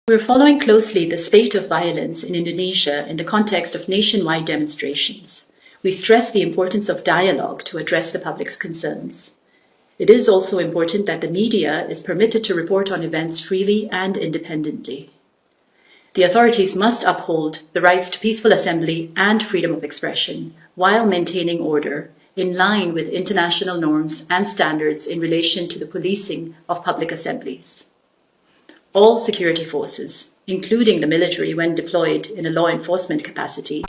We're following closely the spate of violence in Indonesia in the context of nationwide demonstrations. We stress the importance of dialogue to address the public's concerns. It is also important that the media is permitted to report on events freely and independently. The authorities must uphold the rights to peaceful assembly and freedom of expression while maintaining order in line with international norms and standards in relation to the policing of public assemblies. All security forces, including the military when deployed in a law enforcement capacity,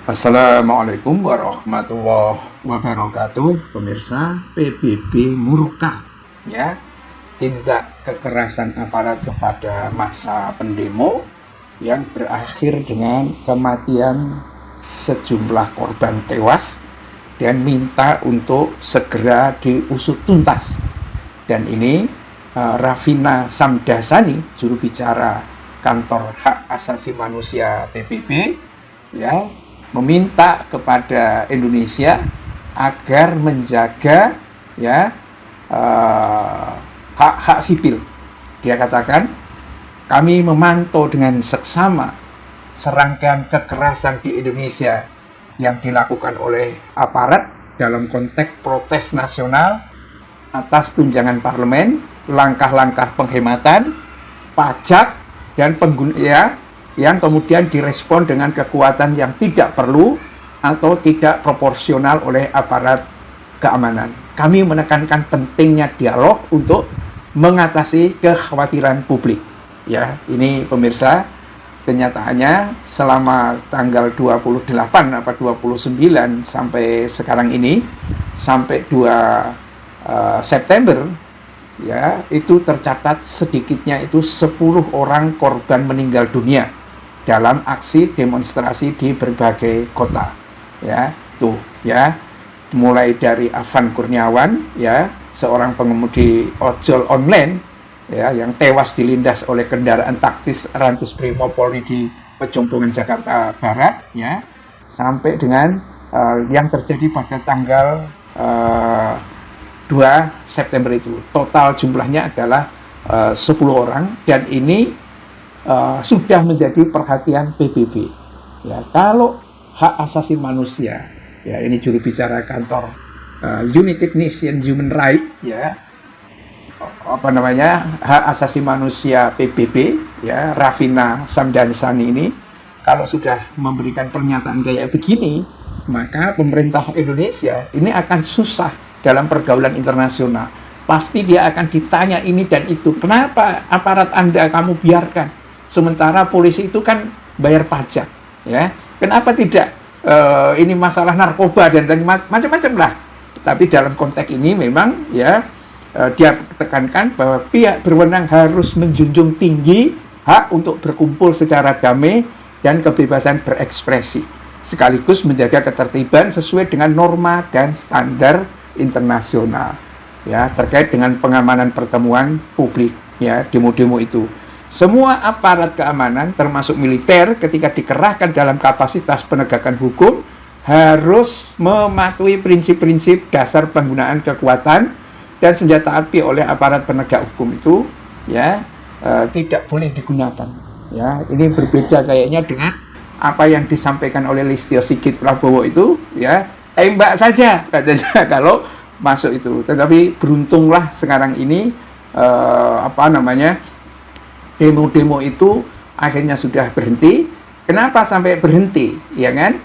Assalamualaikum warahmatullahi wabarakatuh. Pemirsa, PBB murka ya, tindak kekerasan aparat kepada massa pendemo yang berakhir dengan kematian sejumlah korban tewas dan minta untuk segera diusut tuntas. Dan ini Rafina Samdasani, juru bicara kantor hak asasi manusia PBB ya, meminta kepada Indonesia agar menjaga ya hak-hak sipil. Dia katakan, kami memantau dengan seksama serangkaian kekerasan di Indonesia yang dilakukan oleh aparat dalam konteks protes nasional atas tunjangan parlemen, langkah-langkah penghematan, pajak, dan yang kemudian direspon dengan kekuatan yang tidak perlu atau tidak proporsional oleh aparat keamanan. Kami menekankan pentingnya dialog untuk mengatasi kekhawatiran publik. Ya, ini pemirsa, kenyataannya selama tanggal 28 apa 29 sampai sekarang ini, sampai 2 September ya, itu tercatat sedikitnya itu 10 orang korban meninggal dunia dalam aksi demonstrasi di berbagai kota ya. Tuh ya, mulai dari Afan Kurniawan ya, seorang pengemudi ojol online ya, yang tewas dilindas oleh kendaraan taktis Rantis Brimopolri di Pejompongan Jakarta Barat ya, sampai dengan yang terjadi pada tanggal 2 September itu. Total jumlahnya adalah 10 orang, dan ini sudah menjadi perhatian PBB. Ya, kalau hak asasi manusia, ya ini juru bicara kantor United Nations Human Rights, ya hak asasi manusia PBB, ya Rafina Samdasani ini, kalau sudah memberikan pernyataan kayak begini, maka pemerintah Indonesia ini akan susah dalam pergaulan internasional. Pasti dia akan ditanya ini dan itu. Kenapa aparat Anda kamu biarkan? Sementara polisi itu kan bayar pajak, ya. Kenapa tidak ini masalah narkoba dan macam-macam lah. Tapi dalam konteks ini memang ya dia tekankan bahwa pihak berwenang harus menjunjung tinggi hak untuk berkumpul secara damai dan kebebasan berekspresi, sekaligus menjaga ketertiban sesuai dengan norma dan standar internasional ya, terkait dengan pengamanan pertemuan publik ya, demo-demo itu. Semua aparat keamanan termasuk militer ketika dikerahkan dalam kapasitas penegakan hukum harus mematuhi prinsip-prinsip dasar penggunaan kekuatan dan senjata api oleh aparat penegak hukum itu ya, tidak boleh digunakan ya. Ini berbeda kayaknya dengan apa yang disampaikan oleh Listio Sigit Prabowo itu ya, tembak saja katanya kalau masuk itu. Tetapi beruntunglah sekarang ini demo-demo itu akhirnya sudah berhenti. Kenapa sampai berhenti? Ya kan?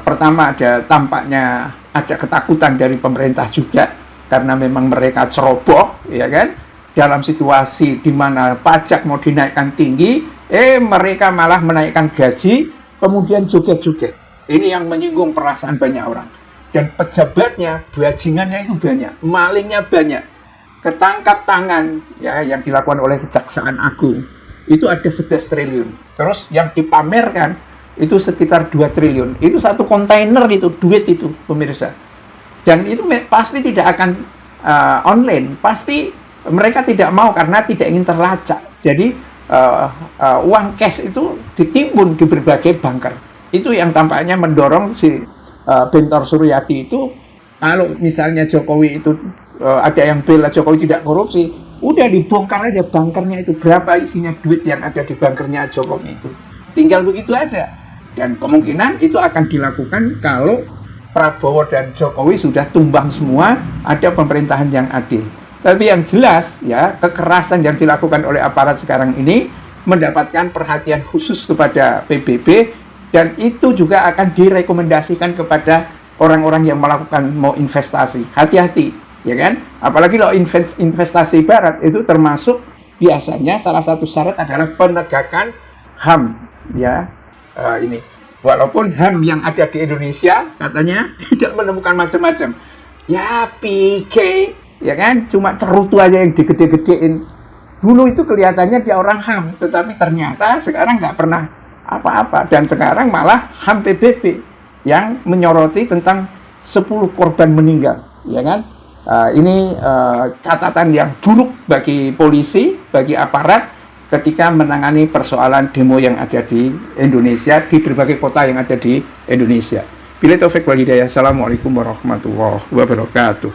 Pertama tampaknya ada ketakutan dari pemerintah juga, karena memang mereka ceroboh, ya kan? Dalam situasi di mana pajak mau dinaikkan tinggi, mereka malah menaikkan gaji, kemudian joget-joget. Ini yang menyinggung perasaan banyak orang. Dan pejabatnya, bajingannya itu banyak, malingnya banyak. Ketangkap tangan ya, yang dilakukan oleh Kejaksaan Agung itu ada 11 triliun. Terus yang dipamerkan itu sekitar 2 triliun. Itu satu kontainer itu, duit itu, pemirsa. Dan itu pasti tidak akan online, pasti mereka tidak mau karena tidak ingin terlacak. Jadi uang cash itu ditimbun di berbagai bunker. Itu yang tampaknya mendorong si Bentor Suryadi itu, kalau misalnya Jokowi itu ada yang bela Jokowi tidak korupsi, udah dibongkar aja bunkernya itu, berapa isinya duit yang ada di bunkernya Jokowi itu. Tinggal begitu aja. Dan kemungkinan itu akan dilakukan kalau Prabowo dan Jokowi sudah tumbang semua, ada pemerintahan yang adil. Tapi yang jelas ya, kekerasan yang dilakukan oleh aparat sekarang ini mendapatkan perhatian khusus kepada PBB, dan itu juga akan direkomendasikan kepada orang-orang yang melakukan mau investasi. Hati-hati, ya kan? Apalagi kalau investasi barat itu termasuk biasanya salah satu syarat adalah penegakan HAM, ya. Ini walaupun HAM yang ada di Indonesia katanya tidak menemukan macam-macam. Ya PK, ya kan, cuma cerutu aja yang digede-gedein. Dulu itu kelihatannya dia orang HAM, tetapi ternyata sekarang nggak pernah apa-apa. Dan sekarang malah HAM PBB yang menyoroti tentang 10 korban meninggal, ya kan. Ini catatan yang buruk bagi polisi, bagi aparat ketika menangani persoalan demo yang ada di Indonesia, di berbagai kota yang ada di Indonesia. Billahi taufik wal hidayah. Assalamualaikum warahmatullahi wabarakatuh.